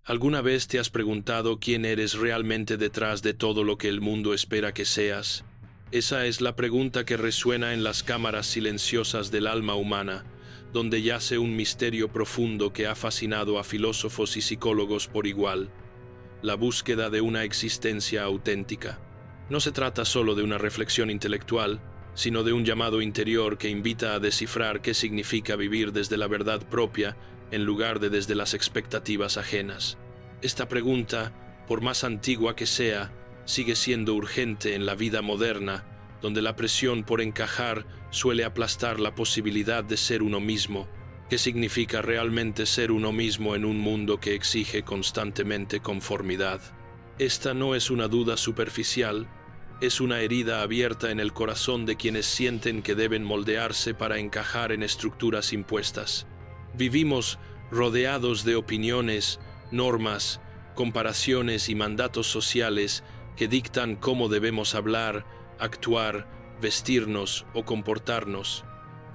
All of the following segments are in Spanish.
¿Alguna vez te has preguntado quién eres realmente detrás de todo lo que el mundo espera que seas? Esa es la pregunta que resuena en las cámaras silenciosas del alma humana, donde yace un misterio profundo que ha fascinado a filósofos y psicólogos por igual: la búsqueda de una existencia auténtica. No se trata solo de una reflexión intelectual, sino de un llamado interior que invita a descifrar qué significa vivir desde la verdad propia en lugar de desde las expectativas ajenas. Esta pregunta, por más antigua que sea, sigue siendo urgente en la vida moderna, donde la presión por encajar suele aplastar la posibilidad de ser uno mismo. ¿Qué significa realmente ser uno mismo en un mundo que exige constantemente conformidad? Esta no es una duda superficial, es una herida abierta en el corazón de quienes sienten que deben moldearse para encajar en estructuras impuestas. Vivimos rodeados de opiniones, normas, comparaciones y mandatos sociales que dictan cómo debemos hablar, actuar, vestirnos o comportarnos.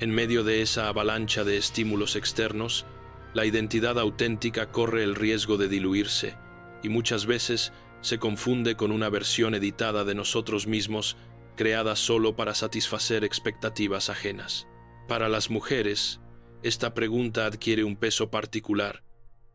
En medio de esa avalancha de estímulos externos, la identidad auténtica corre el riesgo de diluirse, y muchas veces se confunde con una versión editada de nosotros mismos, creada solo para satisfacer expectativas ajenas. Para las mujeres, esta pregunta adquiere un peso particular,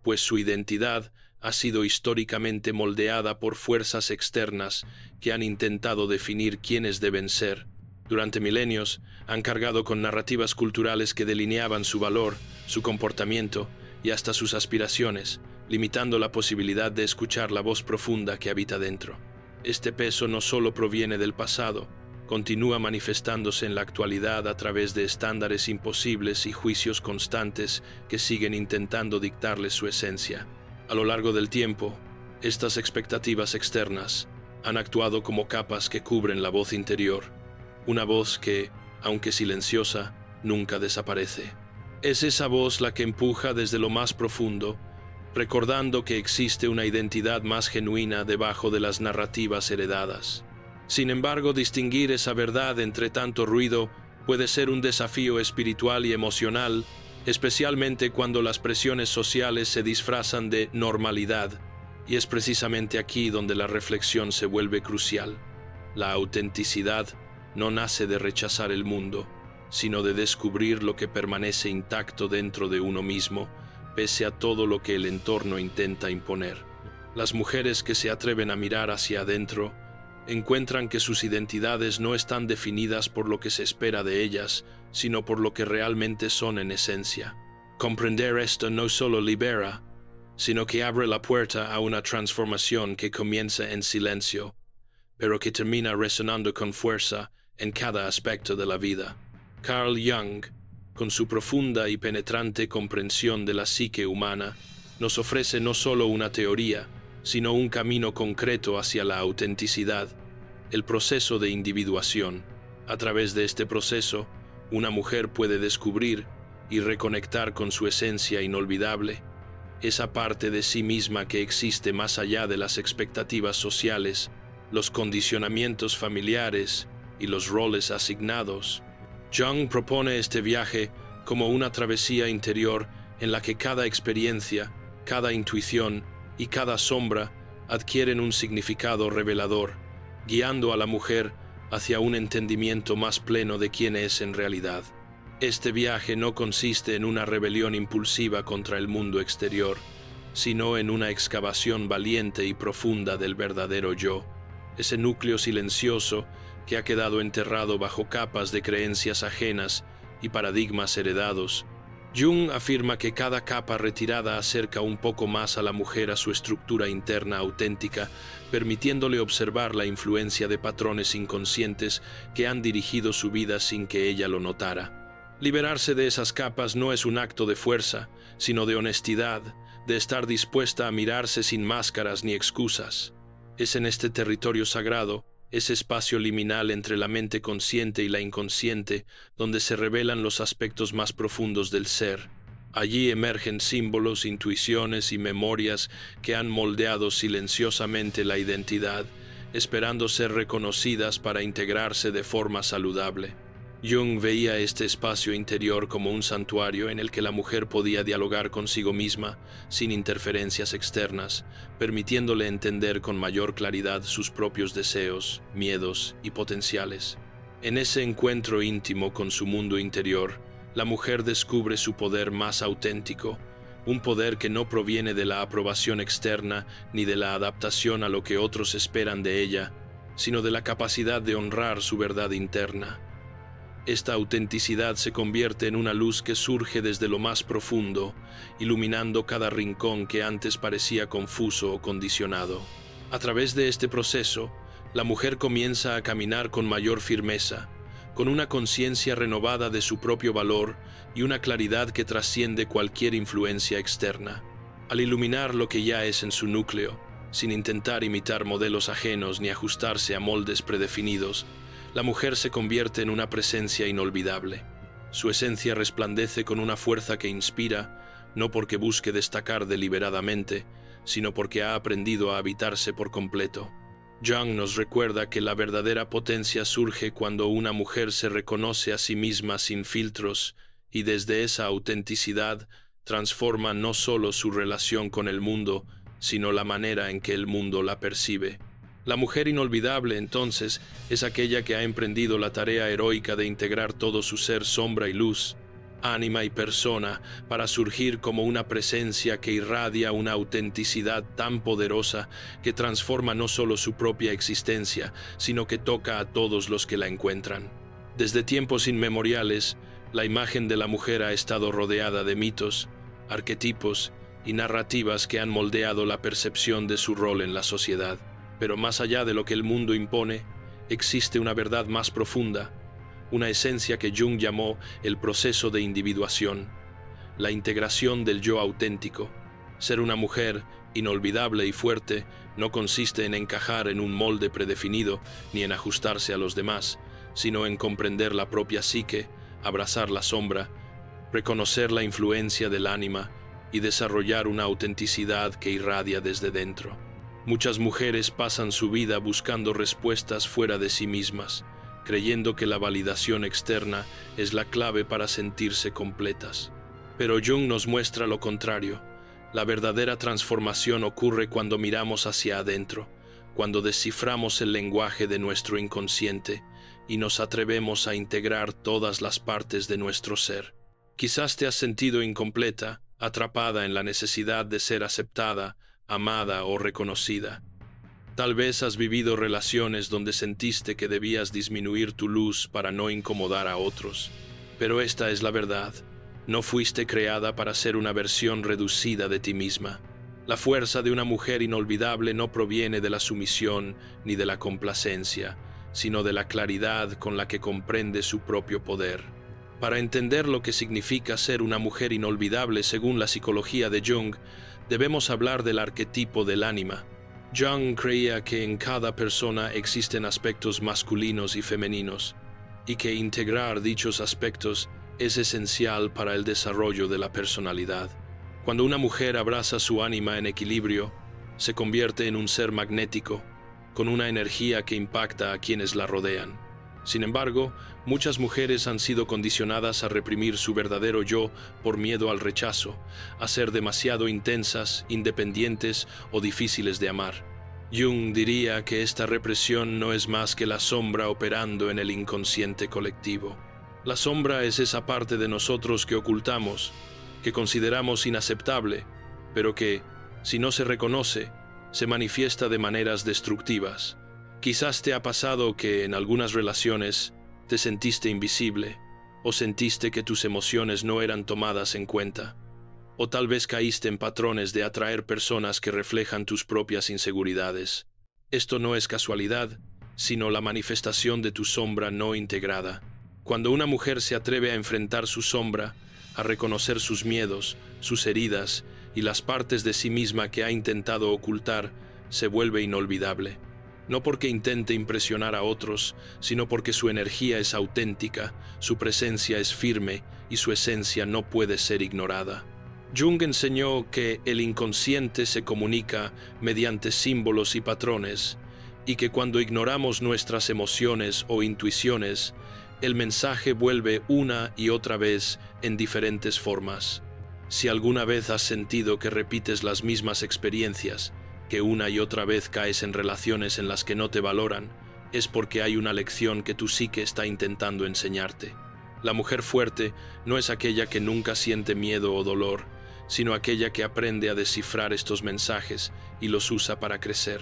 pues su identidad ha sido históricamente moldeada por fuerzas externas que han intentado definir quiénes deben ser. Durante milenios han cargado con narrativas culturales que delineaban su valor, su comportamiento y hasta sus aspiraciones, limitando la posibilidad de escuchar la voz profunda que habita dentro. Este peso no solo proviene del pasado, continúa manifestándose en la actualidad a través de estándares imposibles y juicios constantes que siguen intentando dictarles su esencia. A lo largo del tiempo, estas expectativas externas han actuado como capas que cubren la voz interior, una voz que, aunque silenciosa, nunca desaparece. Es esa voz la que empuja desde lo más profundo, recordando que existe una identidad más genuina debajo de las narrativas heredadas. Sin embargo, distinguir esa verdad entre tanto ruido puede ser un desafío espiritual y emocional, especialmente cuando las presiones sociales se disfrazan de normalidad, y es precisamente aquí donde la reflexión se vuelve crucial. La autenticidad no nace de rechazar el mundo, sino de descubrir lo que permanece intacto dentro de uno mismo, pese a todo lo que el entorno intenta imponer. Las mujeres que se atreven a mirar hacia adentro encuentran que sus identidades no están definidas por lo que se espera de ellas, sino por lo que realmente son en esencia. Comprender esto no solo libera, sino que abre la puerta a una transformación que comienza en silencio, pero que termina resonando con fuerza en cada aspecto de la vida. Carl Jung, con su profunda y penetrante comprensión de la psique humana, nos ofrece no solo una teoría, sino un camino concreto hacia la autenticidad, el proceso de individuación. A través de este proceso, una mujer puede descubrir y reconectar con su esencia inolvidable, esa parte de sí misma que existe más allá de las expectativas sociales, los condicionamientos familiares y los roles asignados. Jung propone este viaje como una travesía interior en la que cada experiencia, cada intuición y cada sombra adquieren un significado revelador, guiando a la mujer hacia un entendimiento más pleno de quién es en realidad. Este viaje no consiste en una rebelión impulsiva contra el mundo exterior, sino en una excavación valiente y profunda del verdadero yo, ese núcleo silencioso que ha quedado enterrado bajo capas de creencias ajenas y paradigmas heredados. Jung afirma que cada capa retirada acerca un poco más a la mujer a su estructura interna auténtica, permitiéndole observar la influencia de patrones inconscientes que han dirigido su vida sin que ella lo notara. Liberarse de esas capas no es un acto de fuerza, sino de honestidad, de estar dispuesta a mirarse sin máscaras ni excusas. Es en este territorio sagrado, ese espacio liminal entre la mente consciente y la inconsciente, donde se revelan los aspectos más profundos del ser. Allí emergen símbolos, intuiciones y memorias que han moldeado silenciosamente la identidad, esperando ser reconocidas para integrarse de forma saludable. Jung veía este espacio interior como un santuario en el que la mujer podía dialogar consigo misma sin interferencias externas, permitiéndole entender con mayor claridad sus propios deseos, miedos y potenciales. En ese encuentro íntimo con su mundo interior, la mujer descubre su poder más auténtico, un poder que no proviene de la aprobación externa ni de la adaptación a lo que otros esperan de ella, sino de la capacidad de honrar su verdad interna. Esta autenticidad se convierte en una luz que surge desde lo más profundo, iluminando cada rincón que antes parecía confuso o condicionado. A través de este proceso, la mujer comienza a caminar con mayor firmeza, con una conciencia renovada de su propio valor y una claridad que trasciende cualquier influencia externa. Al iluminar lo que ya es en su núcleo, sin intentar imitar modelos ajenos ni ajustarse a moldes predefinidos, la mujer se convierte en una presencia inolvidable. Su esencia resplandece con una fuerza que inspira, no porque busque destacar deliberadamente, sino porque ha aprendido a habitarse por completo. Jung nos recuerda que la verdadera potencia surge cuando una mujer se reconoce a sí misma sin filtros y desde esa autenticidad transforma no solo su relación con el mundo, sino la manera en que el mundo la percibe. La mujer inolvidable, entonces, es aquella que ha emprendido la tarea heroica de integrar todo su ser, sombra y luz, ánima y persona, para surgir como una presencia que irradia una autenticidad tan poderosa que transforma no solo su propia existencia, sino que toca a todos los que la encuentran. Desde tiempos inmemoriales, la imagen de la mujer ha estado rodeada de mitos, arquetipos y narrativas que han moldeado la percepción de su rol en la sociedad. Pero más allá de lo que el mundo impone, existe una verdad más profunda, una esencia que Jung llamó el proceso de individuación, la integración del yo auténtico. Ser una mujer inolvidable y fuerte no consiste en encajar en un molde predefinido ni en ajustarse a los demás, sino en comprender la propia psique, abrazar la sombra, reconocer la influencia del ánima y desarrollar una autenticidad que irradia desde dentro. Muchas mujeres pasan su vida buscando respuestas fuera de sí mismas, creyendo que la validación externa es la clave para sentirse completas. Pero Jung nos muestra lo contrario. La verdadera transformación ocurre cuando miramos hacia adentro, cuando desciframos el lenguaje de nuestro inconsciente y nos atrevemos a integrar todas las partes de nuestro ser. Quizás te has sentido incompleta, atrapada en la necesidad de ser aceptada, amada o reconocida. Tal vez has vivido relaciones donde sentiste que debías disminuir tu luz para no incomodar a otros. Pero esta es la verdad. No fuiste creada para ser una versión reducida de ti misma. La fuerza de una mujer inolvidable no proviene de la sumisión ni de la complacencia, sino de la claridad con la que comprende su propio poder. Para entender lo que significa ser una mujer inolvidable según la psicología de Jung, debemos hablar del arquetipo del ánima. Jung creía que en cada persona existen aspectos masculinos y femeninos, y que integrar dichos aspectos es esencial para el desarrollo de la personalidad. Cuando una mujer abraza su ánima en equilibrio, se convierte en un ser magnético, con una energía que impacta a quienes la rodean. Sin embargo, muchas mujeres han sido condicionadas a reprimir su verdadero yo por miedo al rechazo, a ser demasiado intensas, independientes o difíciles de amar. Jung diría que esta represión no es más que la sombra operando en el inconsciente colectivo. La sombra es esa parte de nosotros que ocultamos, que consideramos inaceptable, pero que, si no se reconoce, se manifiesta de maneras destructivas. Quizás te ha pasado que en algunas relaciones te sentiste invisible o sentiste que tus emociones no eran tomadas en cuenta. O tal vez caíste en patrones de atraer personas que reflejan tus propias inseguridades. Esto no es casualidad, sino la manifestación de tu sombra no integrada. Cuando una mujer se atreve a enfrentar su sombra, a reconocer sus miedos, sus heridas y las partes de sí misma que ha intentado ocultar, se vuelve inolvidable. No porque intente impresionar a otros, sino porque su energía es auténtica, su presencia es firme y su esencia no puede ser ignorada. Jung enseñó que el inconsciente se comunica mediante símbolos y patrones, y que cuando ignoramos nuestras emociones o intuiciones, El mensaje vuelve una y otra vez en diferentes formas. Si alguna vez has sentido que repites las mismas experiencias, que una y otra vez caes en relaciones en las que no te valoran, es porque hay una lección que tu psique está intentando enseñarte. La mujer fuerte no es aquella que nunca siente miedo o dolor, sino aquella que aprende a descifrar estos mensajes y los usa para crecer.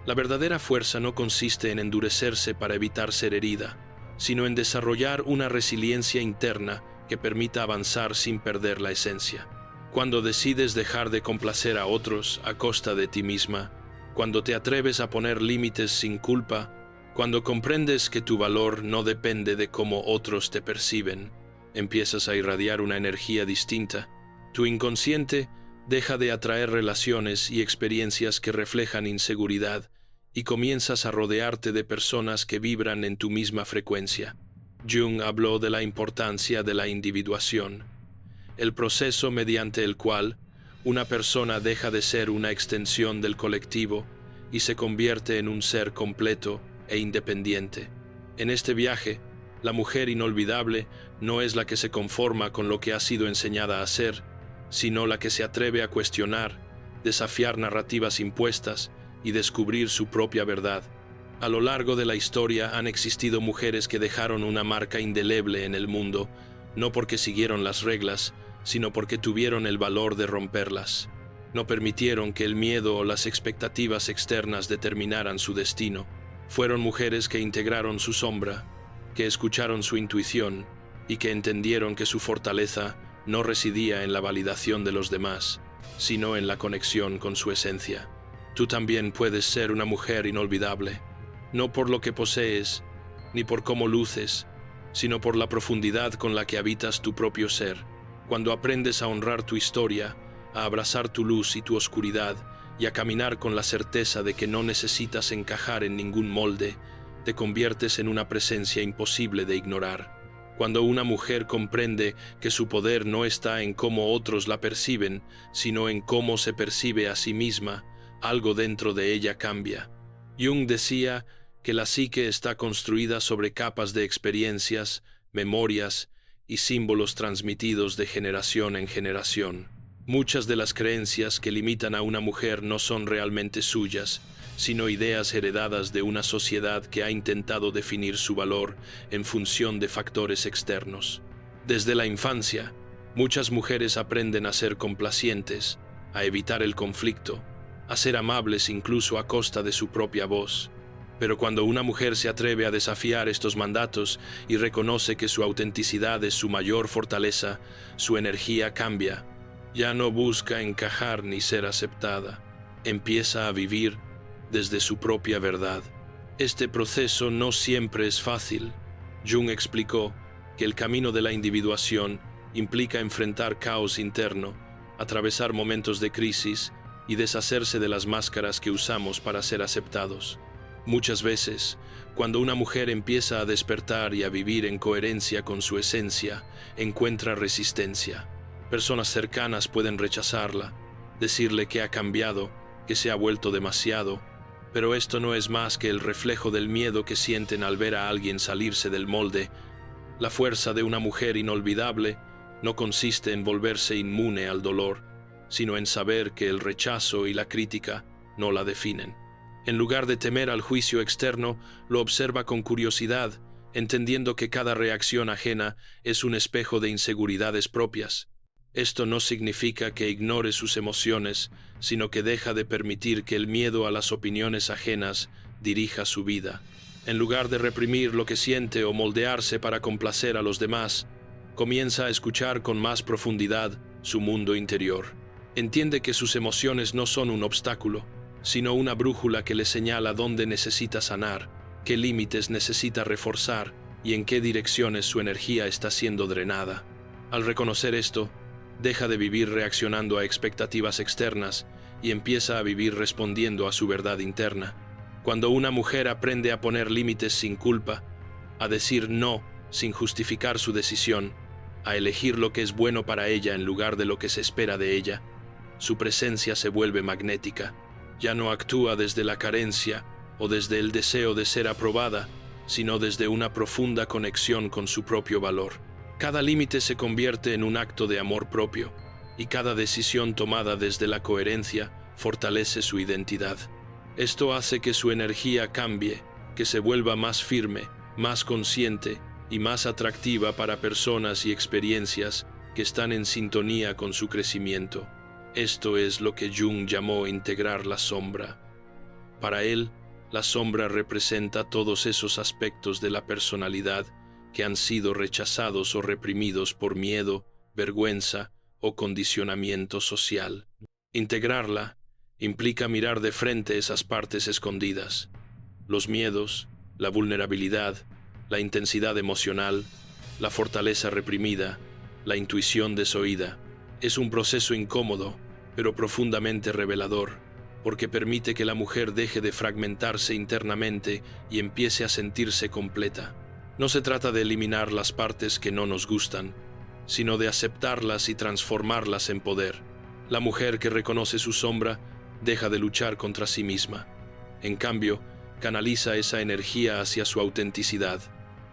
La verdadera fuerza no consiste en endurecerse para evitar ser herida, sino en desarrollar una resiliencia interna que permita avanzar sin perder la esencia. Cuando decides dejar de complacer a otros a costa de ti misma, cuando te atreves a poner límites sin culpa, cuando comprendes que tu valor no depende de cómo otros te perciben, empiezas a irradiar una energía distinta. Tu inconsciente deja de atraer relaciones y experiencias que reflejan inseguridad y comienzas a rodearte de personas que vibran en tu misma frecuencia. Jung habló de la importancia de la individuación, el proceso mediante el cual una persona deja de ser una extensión del colectivo y se convierte en un ser completo e independiente. En este viaje, la mujer inolvidable no es la que se conforma con lo que ha sido enseñada a ser, sino la que se atreve a cuestionar, desafiar narrativas impuestas y descubrir su propia verdad. A lo largo de la historia han existido mujeres que dejaron una marca indeleble en el mundo, no porque siguieron las reglas, sino porque tuvieron el valor de romperlas. No permitieron que el miedo o las expectativas externas determinaran su destino. Fueron mujeres que integraron su sombra, que escucharon su intuición y que entendieron que su fortaleza no residía en la validación de los demás, sino en la conexión con su esencia. Tú también puedes ser una mujer inolvidable, no por lo que posees, ni por cómo luces, sino por la profundidad con la que habitas tu propio ser. Cuando aprendes a honrar tu historia, a abrazar tu luz y tu oscuridad, y a caminar con la certeza de que no necesitas encajar en ningún molde, te conviertes en una presencia imposible de ignorar. Cuando una mujer comprende que su poder no está en cómo otros la perciben, sino en cómo se percibe a sí misma, algo dentro de ella cambia. Jung decía que la psique está construida sobre capas de experiencias, memorias y símbolos transmitidos de generación en generación. Muchas de las creencias que limitan a una mujer no son realmente suyas, sino ideas heredadas de una sociedad que ha intentado definir su valor en función de factores externos. Desde la infancia, muchas mujeres aprenden a ser complacientes, a evitar el conflicto, a ser amables incluso a costa de su propia voz. Pero cuando una mujer se atreve a desafiar estos mandatos y reconoce que su autenticidad es su mayor fortaleza, su energía cambia. Ya no busca encajar ni ser aceptada. Empieza a vivir desde su propia verdad. Este proceso no siempre es fácil. Jung explicó que el camino de la individuación implica enfrentar caos interno, atravesar momentos de crisis y deshacerse de las máscaras que usamos para ser aceptados. Muchas veces, cuando una mujer empieza a despertar y a vivir en coherencia con su esencia, encuentra resistencia. Personas cercanas pueden rechazarla, decirle que ha cambiado, que se ha vuelto demasiado, pero esto no es más que el reflejo del miedo que sienten al ver a alguien salirse del molde. La fuerza de una mujer inolvidable no consiste en volverse inmune al dolor, sino en saber que el rechazo y la crítica no la definen. En lugar de temer al juicio externo, lo observa con curiosidad, entendiendo que cada reacción ajena es un espejo de inseguridades propias. Esto no significa que ignore sus emociones, sino que deja de permitir que el miedo a las opiniones ajenas dirija su vida. En lugar de reprimir lo que siente o moldearse para complacer a los demás, comienza a escuchar con más profundidad su mundo interior. Entiende que sus emociones no son un obstáculo, sino una brújula que le señala dónde necesita sanar, qué límites necesita reforzar y en qué direcciones su energía está siendo drenada. Al reconocer esto, deja de vivir reaccionando a expectativas externas y empieza a vivir respondiendo a su verdad interna. Cuando una mujer aprende a poner límites sin culpa, a decir no sin justificar su decisión, a elegir lo que es bueno para ella en lugar de lo que se espera de ella, su presencia se vuelve magnética. Ya no actúa desde la carencia o desde el deseo de ser aprobada, sino desde una profunda conexión con su propio valor. Cada límite se convierte en un acto de amor propio, y cada decisión tomada desde la coherencia fortalece su identidad. Esto hace que su energía cambie, que se vuelva más firme, más consciente y más atractiva para personas y experiencias que están en sintonía con su crecimiento. Esto es lo que Jung llamó integrar la sombra. Para él, la sombra representa todos esos aspectos de la personalidad que han sido rechazados o reprimidos por miedo, vergüenza o condicionamiento social. Integrarla implica mirar de frente esas partes escondidas, los miedos, la vulnerabilidad, la intensidad emocional, la fortaleza reprimida, la intuición desoída. Es un proceso incómodo, pero profundamente revelador, porque permite que la mujer deje de fragmentarse internamente y empiece a sentirse completa. No se trata de eliminar las partes que no nos gustan, sino de aceptarlas y transformarlas en poder. La mujer que reconoce su sombra deja de luchar contra sí misma. En cambio, canaliza esa energía hacia su autenticidad.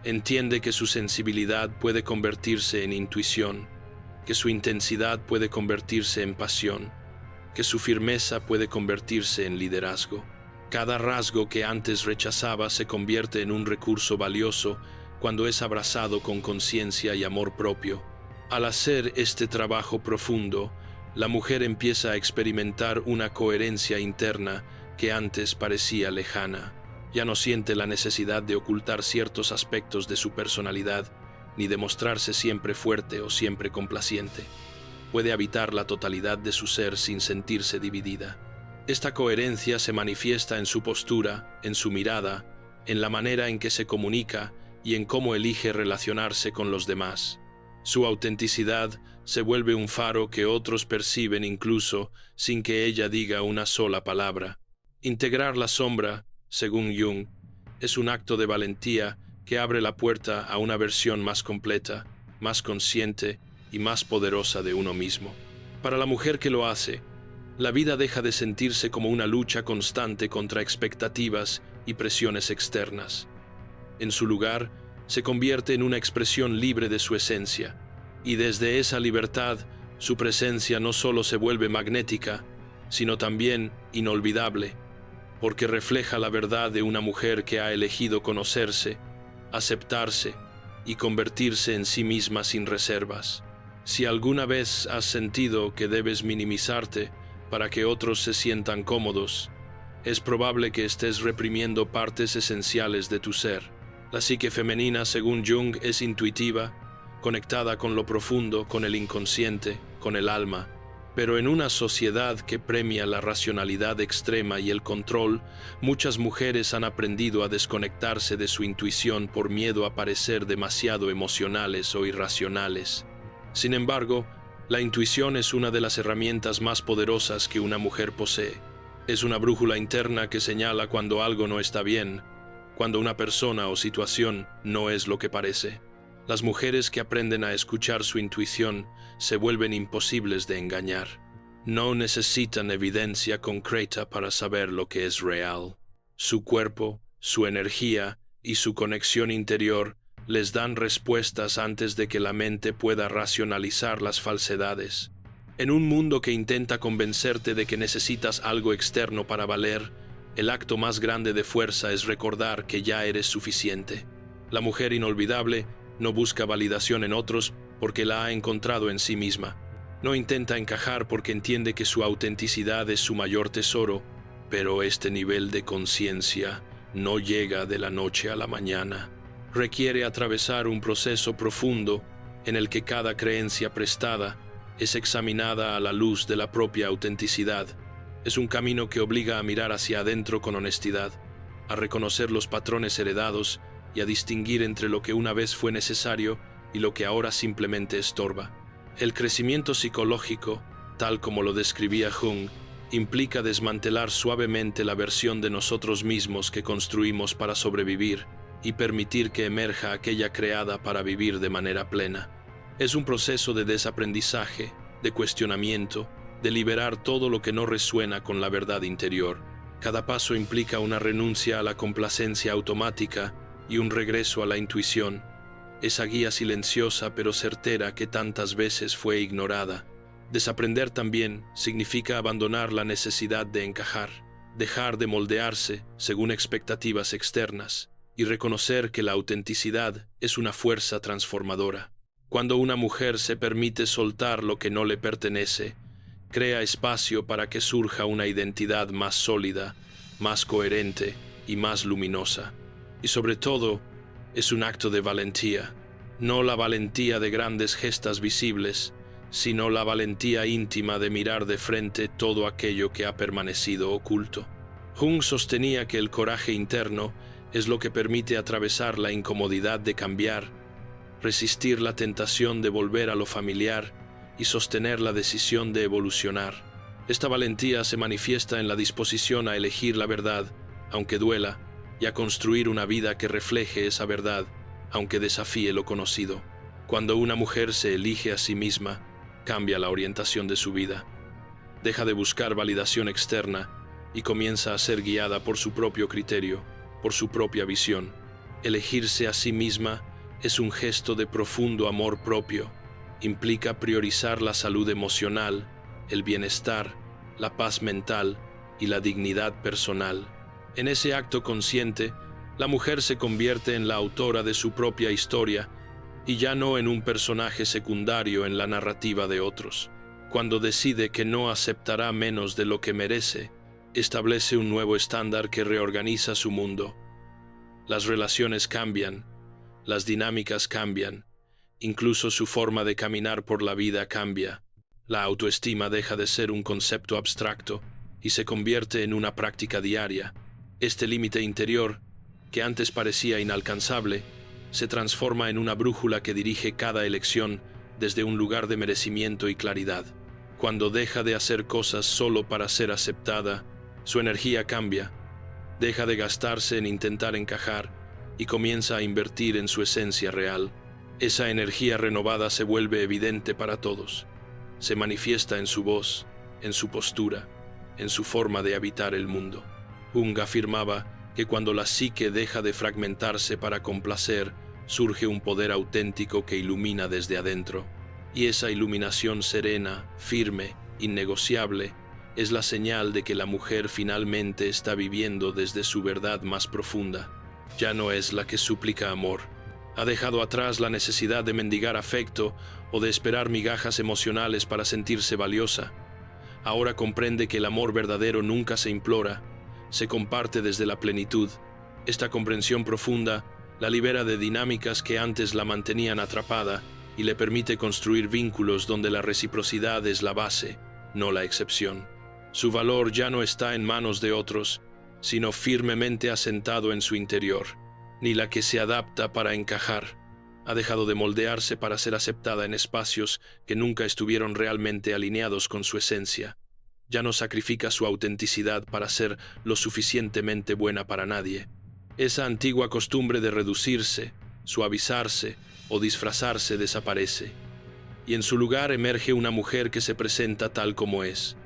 Entiende que su sensibilidad puede convertirse en intuición, que su intensidad puede convertirse en pasión, que su firmeza puede convertirse en liderazgo. Cada rasgo que antes rechazaba se convierte en un recurso valioso cuando es abrazado con conciencia y amor propio. Al hacer este trabajo profundo, la mujer empieza a experimentar una coherencia interna que antes parecía lejana. Ya no siente la necesidad de ocultar ciertos aspectos de su personalidad, ni de mostrarse siempre fuerte o siempre complaciente. Puede habitar la totalidad de su ser sin sentirse dividida. Esta coherencia se manifiesta en su postura, en su mirada, en la manera en que se comunica y en cómo elige relacionarse con los demás. Su autenticidad se vuelve un faro que otros perciben incluso sin que ella diga una sola palabra. Integrar la sombra, según Jung, es un acto de valentía que abre la puerta a una versión más completa, más consciente y más poderosa de uno mismo. Para la mujer que lo hace, la vida deja de sentirse como una lucha constante contra expectativas y presiones externas. En su lugar, se convierte en una expresión libre de su esencia, y desde esa libertad, su presencia no solo se vuelve magnética, sino también inolvidable, porque refleja la verdad de una mujer que ha elegido conocerse, aceptarse y convertirse en sí misma sin reservas. Si alguna vez has sentido que debes minimizarte para que otros se sientan cómodos, es probable que estés reprimiendo partes esenciales de tu ser. La psique femenina, según Jung, es intuitiva, conectada con lo profundo, con el inconsciente, con el alma. Pero en una sociedad que premia la racionalidad extrema y el control, muchas mujeres han aprendido a desconectarse de su intuición por miedo a parecer demasiado emocionales o irracionales. Sin embargo, la intuición es una de las herramientas más poderosas que una mujer posee. Es una brújula interna que señala cuando algo no está bien, cuando una persona o situación no es lo que parece. Las mujeres que aprenden a escuchar su intuición se vuelven imposibles de engañar. No necesitan evidencia concreta para saber lo que es real. Su cuerpo, su energía y su conexión interior les dan respuestas antes de que la mente pueda racionalizar las falsedades. En un mundo que intenta convencerte de que necesitas algo externo para valer, el acto más grande de fuerza es recordar que ya eres suficiente. La mujer inolvidable no busca validación en otros porque la ha encontrado en sí misma. No intenta encajar porque entiende que su autenticidad es su mayor tesoro, pero este nivel de conciencia no llega de la noche a la mañana. Requiere atravesar un proceso profundo en el que cada creencia prestada es examinada a la luz de la propia autenticidad. Es un camino que obliga a mirar hacia adentro con honestidad, a reconocer los patrones heredados y a distinguir entre lo que una vez fue necesario y lo que ahora simplemente estorba. El crecimiento psicológico, tal como lo describía Jung, implica desmantelar suavemente la versión de nosotros mismos que construimos para sobrevivir y permitir que emerja aquella creada para vivir de manera plena. Es un proceso de desaprendizaje, de cuestionamiento, de liberar todo lo que no resuena con la verdad interior. Cada paso implica una renuncia a la complacencia automática y un regreso a la intuición, esa guía silenciosa pero certera que tantas veces fue ignorada. Desaprender también significa abandonar la necesidad de encajar, dejar de moldearse según expectativas externas y reconocer que la autenticidad es una fuerza transformadora. Cuando una mujer se permite soltar lo que no le pertenece, crea espacio para que surja una identidad más sólida, más coherente y más luminosa. Y sobre todo, es un acto de valentía, no la valentía de grandes gestas visibles, sino la valentía íntima de mirar de frente todo aquello que ha permanecido oculto. Jung sostenía que el coraje interno es lo que permite atravesar la incomodidad de cambiar, resistir la tentación de volver a lo familiar y sostener la decisión de evolucionar. Esta valentía se manifiesta en la disposición a elegir la verdad, aunque duela, y a construir una vida que refleje esa verdad, aunque desafíe lo conocido. Cuando una mujer se elige a sí misma, cambia la orientación de su vida. Deja de buscar validación externa y comienza a ser guiada por su propio criterio, por su propia visión. Elegirse a sí misma es un gesto de profundo amor propio. Implica priorizar la salud emocional, el bienestar, la paz mental y la dignidad personal. En ese acto consciente, la mujer se convierte en la autora de su propia historia y ya no en un personaje secundario en la narrativa de otros. Cuando decide que no aceptará menos de lo que merece, establece un nuevo estándar que reorganiza su mundo. Las relaciones cambian, las dinámicas cambian, incluso su forma de caminar por la vida cambia. La autoestima deja de ser un concepto abstracto y se convierte en una práctica diaria. Este límite interior, que antes parecía inalcanzable, se transforma en una brújula que dirige cada elección desde un lugar de merecimiento y claridad. Cuando deja de hacer cosas solo para ser aceptada, su energía cambia, deja de gastarse en intentar encajar y comienza a invertir en su esencia real. Esa energía renovada se vuelve evidente para todos. Se manifiesta en su voz, en su postura, en su forma de habitar el mundo. Jung afirmaba que cuando la psique deja de fragmentarse para complacer, surge un poder auténtico que ilumina desde adentro. Y esa iluminación serena, firme, innegociable, es la señal de que la mujer finalmente está viviendo desde su verdad más profunda. Ya no es la que suplica amor. Ha dejado atrás la necesidad de mendigar afecto o de esperar migajas emocionales para sentirse valiosa. Ahora comprende que el amor verdadero nunca se implora, se comparte desde la plenitud. Esta comprensión profunda la libera de dinámicas que antes la mantenían atrapada y le permite construir vínculos donde la reciprocidad es la base, no la excepción. Su valor ya no está en manos de otros, sino firmemente asentado en su interior. Ni la que se adapta para encajar. Ha dejado de moldearse para ser aceptada en espacios que nunca estuvieron realmente alineados con su esencia. Ya no sacrifica su autenticidad para ser lo suficientemente buena para nadie. Esa antigua costumbre de reducirse, suavizarse o disfrazarse desaparece, y en su lugar emerge una mujer que se presenta tal como es,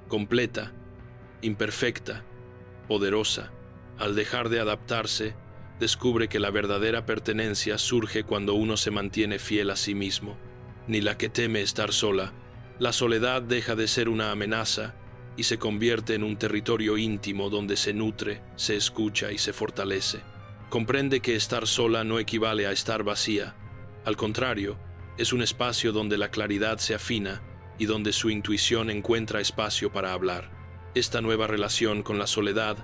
completa, imperfecta, poderosa. Al dejar de adaptarse, descubre que la verdadera pertenencia surge cuando uno se mantiene fiel a sí mismo. Ni la que teme estar sola. La soledad deja de ser una amenaza y se convierte en un territorio íntimo donde se nutre, se escucha y se fortalece. Comprende que estar sola no equivale a estar vacía. Al contrario, es un espacio donde la claridad se afina y donde su intuición encuentra espacio para hablar. Esta nueva relación con la soledad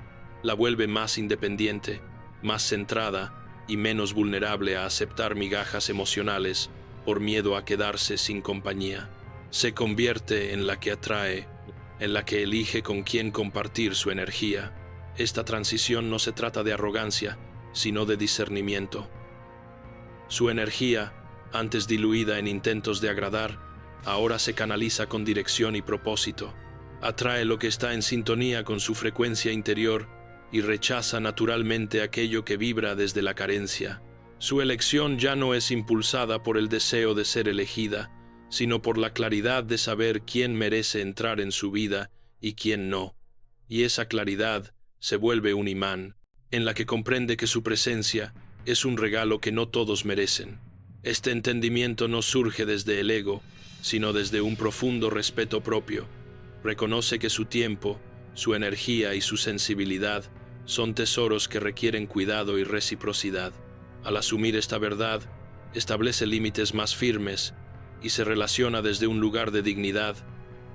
la vuelve más independiente, más centrada y menos vulnerable a aceptar migajas emocionales por miedo a quedarse sin compañía. Se convierte en la que atrae, en la que elige con quién compartir su energía. Esta transición no se trata de arrogancia, sino de discernimiento. Su energía, antes diluida en intentos de agradar, ahora se canaliza con dirección y propósito. Atrae lo que está en sintonía con su frecuencia interior y rechaza naturalmente aquello que vibra desde la carencia. Su elección ya no es impulsada por el deseo de ser elegida, sino por la claridad de saber quién merece entrar en su vida y quién no. Y esa claridad se vuelve un imán, en la que comprende que su presencia es un regalo que no todos merecen. Este entendimiento no surge desde el ego, sino desde un profundo respeto propio. Reconoce que su tiempo, su energía y su sensibilidad son tesoros que requieren cuidado y reciprocidad. Al asumir esta verdad, establece límites más firmes y se relaciona desde un lugar de dignidad,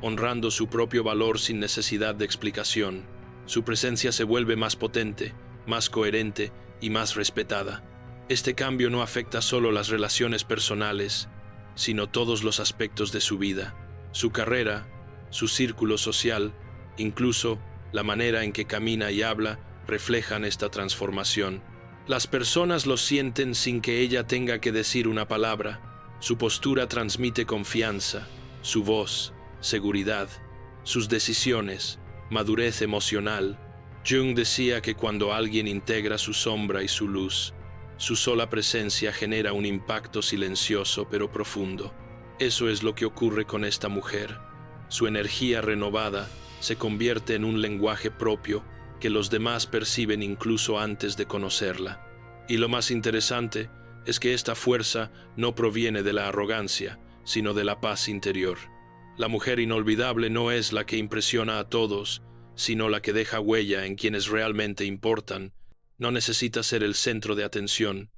honrando su propio valor sin necesidad de explicación. Su presencia se vuelve más potente, más coherente y más respetada. Este cambio no afecta solo las relaciones personales, sino todos los aspectos de su vida, su carrera, su círculo social, incluso la manera en que camina y habla reflejan esta transformación. Las personas lo sienten sin que ella tenga que decir una palabra. Su postura transmite confianza, su voz, seguridad, sus decisiones, madurez emocional. Jung decía que cuando alguien integra su sombra y su luz, su sola presencia genera un impacto silencioso pero profundo. Eso es lo que ocurre con esta mujer. Su energía renovada se convierte en un lenguaje propio que los demás perciben incluso antes de conocerla. Y lo más interesante es que esta fuerza no proviene de la arrogancia, sino de la paz interior. La mujer inolvidable no es la que impresiona a todos, sino la que deja huella en quienes realmente importan. No necesita ser el centro de atención,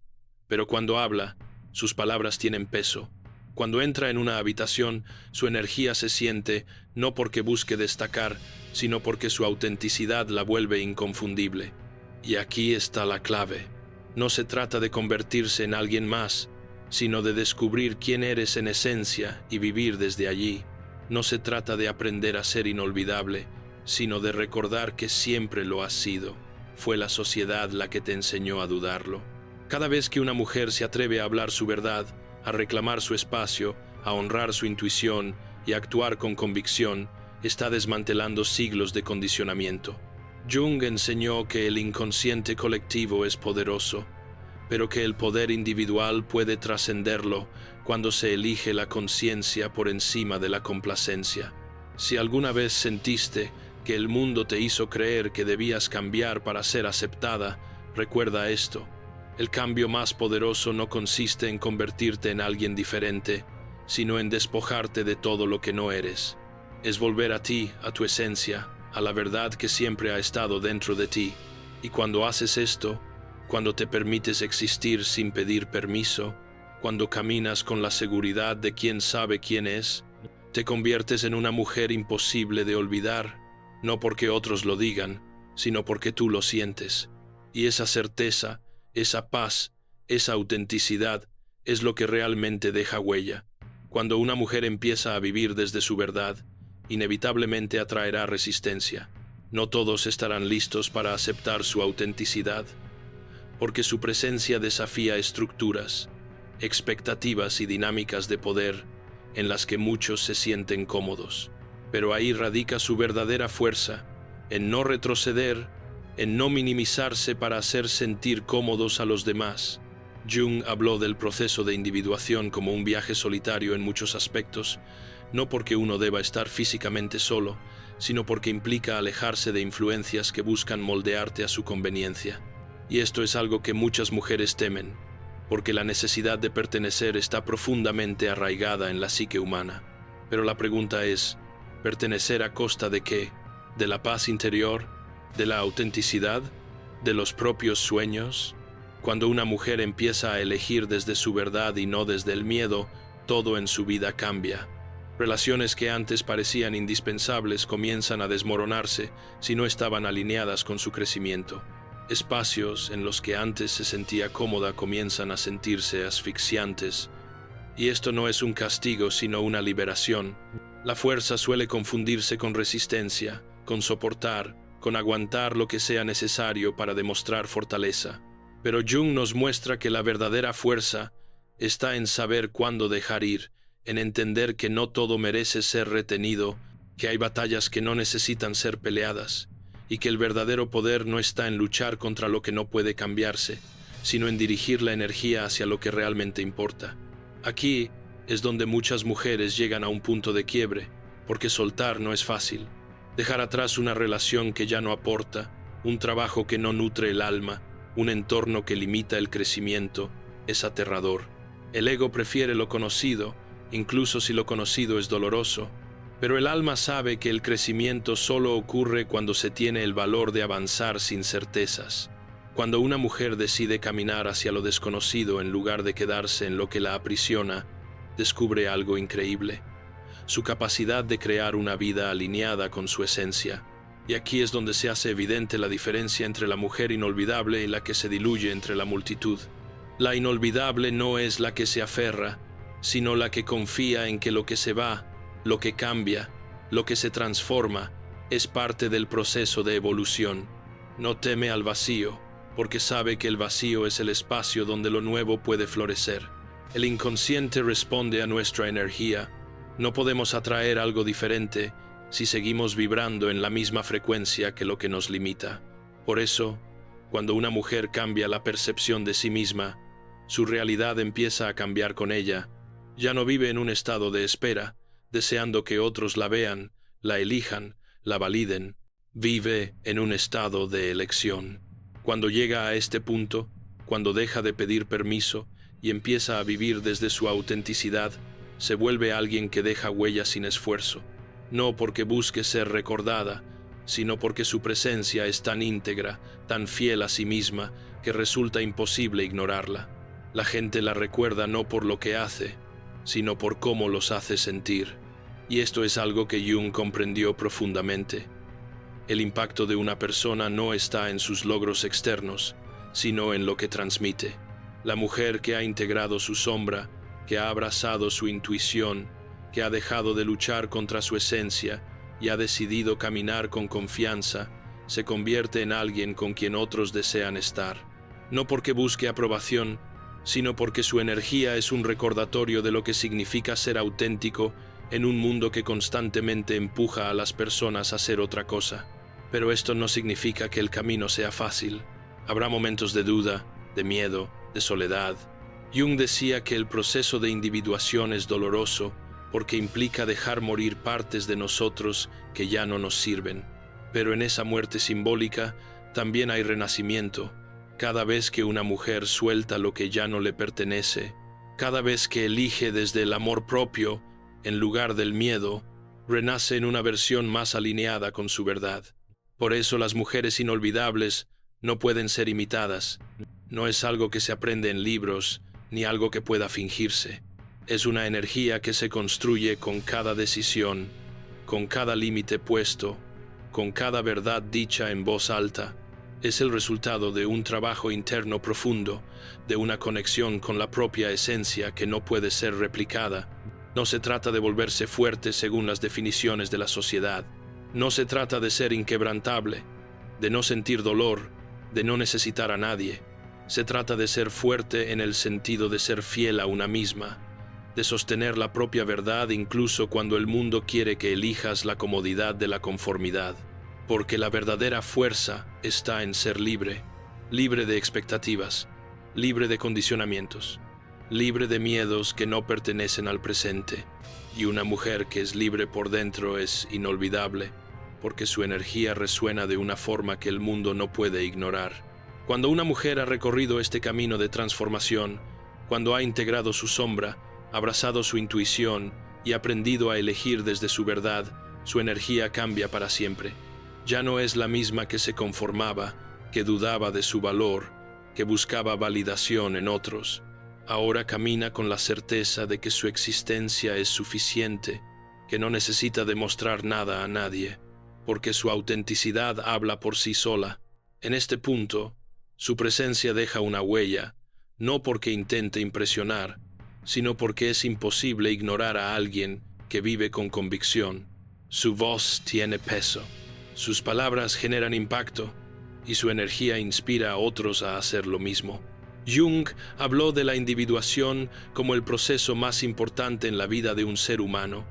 pero cuando habla, sus palabras tienen peso. Cuando entra en una habitación, su energía se siente no porque busque destacar, sino porque su autenticidad la vuelve inconfundible. Y aquí está la clave. No se trata de convertirse en alguien más, sino de descubrir quién eres en esencia y vivir desde allí. No se trata de aprender a ser inolvidable, sino de recordar que siempre lo has sido. Fue la sociedad la que te enseñó a dudarlo. Cada vez que una mujer se atreve a hablar su verdad, a reclamar su espacio, a honrar su intuición y a actuar con convicción, está desmantelando siglos de condicionamiento. Jung enseñó que el inconsciente colectivo es poderoso, pero que el poder individual puede trascenderlo cuando se elige la conciencia por encima de la complacencia. Si alguna vez sentiste que el mundo te hizo creer que debías cambiar para ser aceptada, recuerda esto. El cambio más poderoso no consiste en convertirte en alguien diferente, sino en despojarte de todo lo que no eres. Es volver a ti, a tu esencia, a la verdad que siempre ha estado dentro de ti. Y cuando haces esto, cuando te permites existir sin pedir permiso, cuando caminas con la seguridad de quién sabe quién es, te conviertes en una mujer imposible de olvidar, no porque otros lo digan, sino porque tú lo sientes. Y esa certeza, esa paz, esa autenticidad es lo que realmente deja huella. Cuando una mujer empieza a vivir desde su verdad, inevitablemente atraerá resistencia. No todos estarán listos para aceptar su autenticidad, porque su presencia desafía estructuras, expectativas y dinámicas de poder en las que muchos se sienten cómodos. Pero ahí radica su verdadera fuerza, en no retroceder, en no minimizarse para hacer sentir cómodos a los demás. Jung habló del proceso de individuación como un viaje solitario en muchos aspectos, no porque uno deba estar físicamente solo, sino porque implica alejarse de influencias que buscan moldearte a su conveniencia. Y esto es algo que muchas mujeres temen, porque la necesidad de pertenecer está profundamente arraigada en la psique humana. Pero la pregunta es, ¿pertenecer a costa de qué? ¿De la paz interior? ¿De la autenticidad? ¿De los propios sueños? Cuando una mujer empieza a elegir desde su verdad y no desde el miedo, todo en su vida cambia. Relaciones que antes parecían indispensables comienzan a desmoronarse si no estaban alineadas con su crecimiento. Espacios en los que antes se sentía cómoda comienzan a sentirse asfixiantes. Y esto no es un castigo, sino una liberación. La fuerza suele confundirse con resistencia, con soportar, con aguantar lo que sea necesario para demostrar fortaleza. Pero Jung nos muestra que la verdadera fuerza está en saber cuándo dejar ir, en entender que no todo merece ser retenido, que hay batallas que no necesitan ser peleadas, y que el verdadero poder no está en luchar contra lo que no puede cambiarse, sino en dirigir la energía hacia lo que realmente importa. Aquí es donde muchas mujeres llegan a un punto de quiebre, porque soltar no es fácil. Dejar atrás una relación que ya no aporta, un trabajo que no nutre el alma, un entorno que limita el crecimiento, es aterrador. El ego prefiere lo conocido, incluso si lo conocido es doloroso, pero el alma sabe que el crecimiento solo ocurre cuando se tiene el valor de avanzar sin certezas. Cuando una mujer decide caminar hacia lo desconocido en lugar de quedarse en lo que la aprisiona, descubre algo increíble: su capacidad de crear una vida alineada con su esencia. Y aquí es donde se hace evidente la diferencia entre la mujer inolvidable y la que se diluye entre la multitud. La inolvidable no es la que se aferra, sino la que confía en que lo que se va, lo que cambia, lo que se transforma, es parte del proceso de evolución. No teme al vacío, porque sabe que el vacío es el espacio donde lo nuevo puede florecer. El inconsciente responde a nuestra energía. No podemos atraer algo diferente si seguimos vibrando en la misma frecuencia que lo que nos limita. Por eso, cuando una mujer cambia la percepción de sí misma, su realidad empieza a cambiar con ella. Ya no vive en un estado de espera, deseando que otros la vean, la elijan, la validen. Vive en un estado de elección. Cuando llega a este punto, cuando deja de pedir permiso y empieza a vivir desde su autenticidad, se vuelve alguien que deja huellas sin esfuerzo. No porque busque ser recordada, sino porque su presencia es tan íntegra, tan fiel a sí misma, que resulta imposible ignorarla. La gente la recuerda no por lo que hace, sino por cómo los hace sentir. Y esto es algo que Jung comprendió profundamente. El impacto de una persona no está en sus logros externos, sino en lo que transmite. La mujer que ha integrado su sombra, que ha abrazado su intuición, que ha dejado de luchar contra su esencia y ha decidido caminar con confianza, se convierte en alguien con quien otros desean estar. No porque busque aprobación, sino porque su energía es un recordatorio de lo que significa ser auténtico en un mundo que constantemente empuja a las personas a hacer otra cosa. Pero esto no significa que el camino sea fácil. Habrá momentos de duda, de miedo, de soledad. Jung decía que el proceso de individuación es doloroso porque implica dejar morir partes de nosotros que ya no nos sirven. Pero en esa muerte simbólica también hay renacimiento. Cada vez que una mujer suelta lo que ya no le pertenece, cada vez que elige desde el amor propio en lugar del miedo, renace en una versión más alineada con su verdad. Por eso las mujeres inolvidables no pueden ser imitadas. No es algo que se aprende en libros, ni algo que pueda fingirse. Es una energía que se construye con cada decisión, con cada límite puesto, con cada verdad dicha en voz alta. Es el resultado de un trabajo interno profundo, de una conexión con la propia esencia que no puede ser replicada. No se trata de volverse fuerte según las definiciones de la sociedad. No se trata de ser inquebrantable, de no sentir dolor, de no necesitar a nadie. Se trata de ser fuerte en el sentido de ser fiel a una misma, de sostener la propia verdad incluso cuando el mundo quiere que elijas la comodidad de la conformidad. Porque la verdadera fuerza está en ser libre, libre de expectativas, libre de condicionamientos, libre de miedos que no pertenecen al presente. Y una mujer que es libre por dentro es inolvidable, porque su energía resuena de una forma que el mundo no puede ignorar. Cuando una mujer ha recorrido este camino de transformación, cuando ha integrado su sombra, abrazado su intuición y aprendido a elegir desde su verdad, su energía cambia para siempre. Ya no es la misma que se conformaba, que dudaba de su valor, que buscaba validación en otros. Ahora camina con la certeza de que su existencia es suficiente, que no necesita demostrar nada a nadie, porque su autenticidad habla por sí sola. En este punto, su presencia deja una huella, no porque intente impresionar, sino porque es imposible ignorar a alguien que vive con convicción. Su voz tiene peso, sus palabras generan impacto, y su energía inspira a otros a hacer lo mismo. Jung habló de la individuación como el proceso más importante en la vida de un ser humano,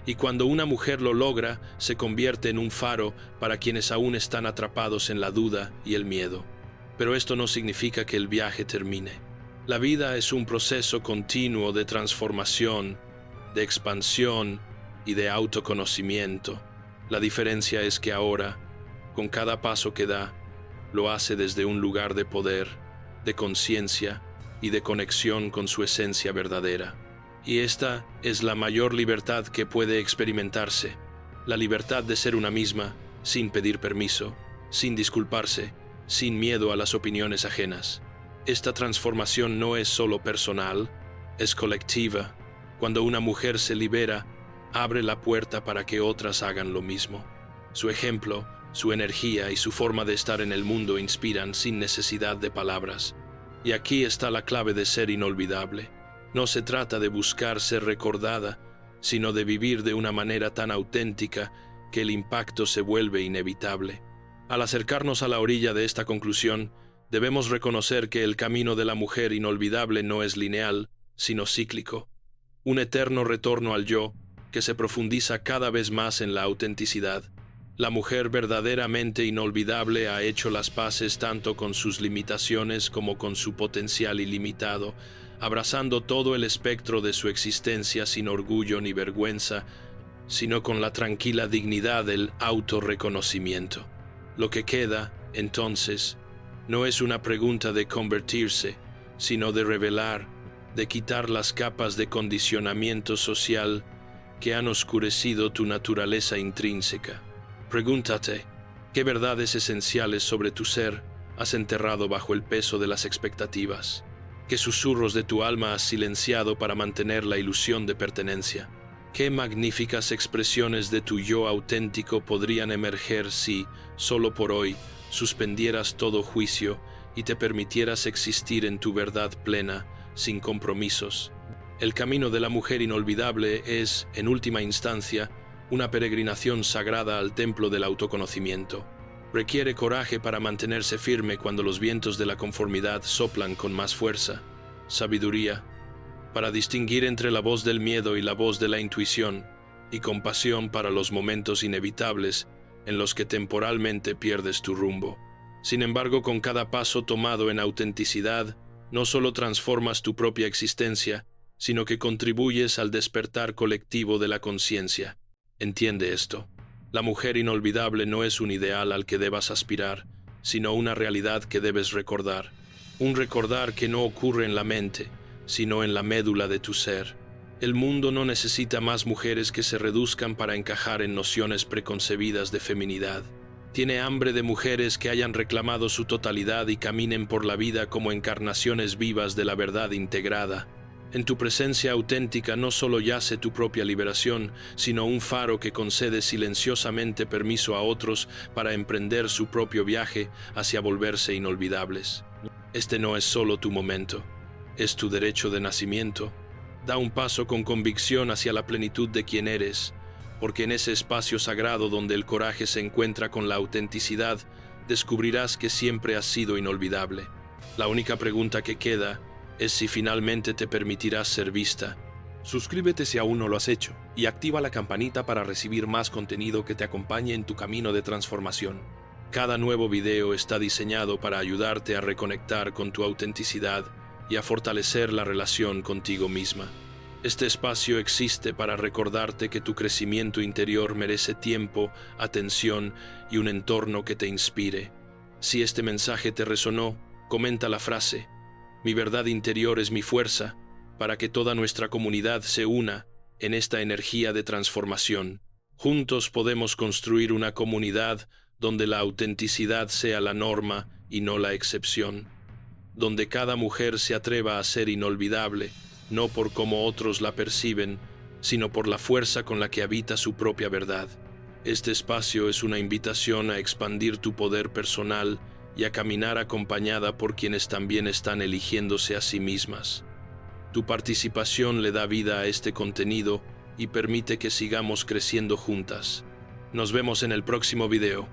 y cuando una mujer lo logra, se convierte en un faro para quienes aún están atrapados en la duda y el miedo. Pero esto no significa que el viaje termine. La vida es un proceso continuo de transformación, de expansión y de autoconocimiento. La diferencia es que ahora, con cada paso que da, lo hace desde un lugar de poder, de conciencia y de conexión con su esencia verdadera. Y esta es la mayor libertad que puede experimentarse, la libertad de ser una misma, sin pedir permiso, sin disculparse, sin miedo a las opiniones ajenas. Esta transformación no es solo personal, es colectiva. Cuando una mujer se libera, abre la puerta para que otras hagan lo mismo. Su ejemplo, su energía y su forma de estar en el mundo inspiran sin necesidad de palabras. Y aquí está la clave de ser inolvidable. No se trata de buscar ser recordada, sino de vivir de una manera tan auténtica que el impacto se vuelve inevitable. Al acercarnos a la orilla de esta conclusión, debemos reconocer que el camino de la mujer inolvidable no es lineal, sino cíclico. Un eterno retorno al yo, que se profundiza cada vez más en la autenticidad. La mujer verdaderamente inolvidable ha hecho las paces tanto con sus limitaciones como con su potencial ilimitado, abrazando todo el espectro de su existencia sin orgullo ni vergüenza, sino con la tranquila dignidad del autorreconocimiento. Lo que queda, entonces, no es una pregunta de convertirse, sino de revelar, de quitar las capas de condicionamiento social que han oscurecido tu naturaleza intrínseca. Pregúntate, ¿qué verdades esenciales sobre tu ser has enterrado bajo el peso de las expectativas? ¿Qué susurros de tu alma has silenciado para mantener la ilusión de pertenencia? ¿Qué magníficas expresiones de tu yo auténtico podrían emerger si, solo por hoy, suspendieras todo juicio y te permitieras existir en tu verdad plena, sin compromisos? El camino de la mujer inolvidable es, en última instancia, una peregrinación sagrada al templo del autoconocimiento. Requiere coraje para mantenerse firme cuando los vientos de la conformidad soplan con más fuerza, sabiduría, para distinguir entre la voz del miedo y la voz de la intuición, y compasión para los momentos inevitables en los que temporalmente pierdes tu rumbo. Sin embargo, con cada paso tomado en autenticidad, no solo transformas tu propia existencia, sino que contribuyes al despertar colectivo de la conciencia. Entiende esto. La mujer inolvidable no es un ideal al que debas aspirar, sino una realidad que debes recordar. Un recordar que no ocurre en la mente, sino en la médula de tu ser. El mundo no necesita más mujeres que se reduzcan para encajar en nociones preconcebidas de feminidad. Tiene hambre de mujeres que hayan reclamado su totalidad y caminen por la vida como encarnaciones vivas de la verdad integrada. En tu presencia auténtica no solo yace tu propia liberación, sino un faro que concede silenciosamente permiso a otros para emprender su propio viaje hacia volverse inolvidables. Este no es solo tu momento, es tu derecho de nacimiento. Da un paso con convicción hacia la plenitud de quien eres, porque en ese espacio sagrado donde el coraje se encuentra con la autenticidad, descubrirás que siempre has sido inolvidable. La única pregunta que queda es si finalmente te permitirás ser vista. Suscríbete si aún no lo has hecho y activa la campanita para recibir más contenido que te acompañe en tu camino de transformación. Cada nuevo video está diseñado para ayudarte a reconectar con tu autenticidad y a fortalecer la relación contigo misma. Este espacio existe para recordarte que tu crecimiento interior merece tiempo, atención y un entorno que te inspire. Si este mensaje te resonó, comenta la frase: "Mi verdad interior es mi fuerza", para que toda nuestra comunidad se una en esta energía de transformación. Juntos podemos construir una comunidad donde la autenticidad sea la norma y no la excepción, donde cada mujer se atreva a ser inolvidable, no por cómo otros la perciben, sino por la fuerza con la que habita su propia verdad. Este espacio es una invitación a expandir tu poder personal y a caminar acompañada por quienes también están eligiéndose a sí mismas. Tu participación le da vida a este contenido y permite que sigamos creciendo juntas. Nos vemos en el próximo video.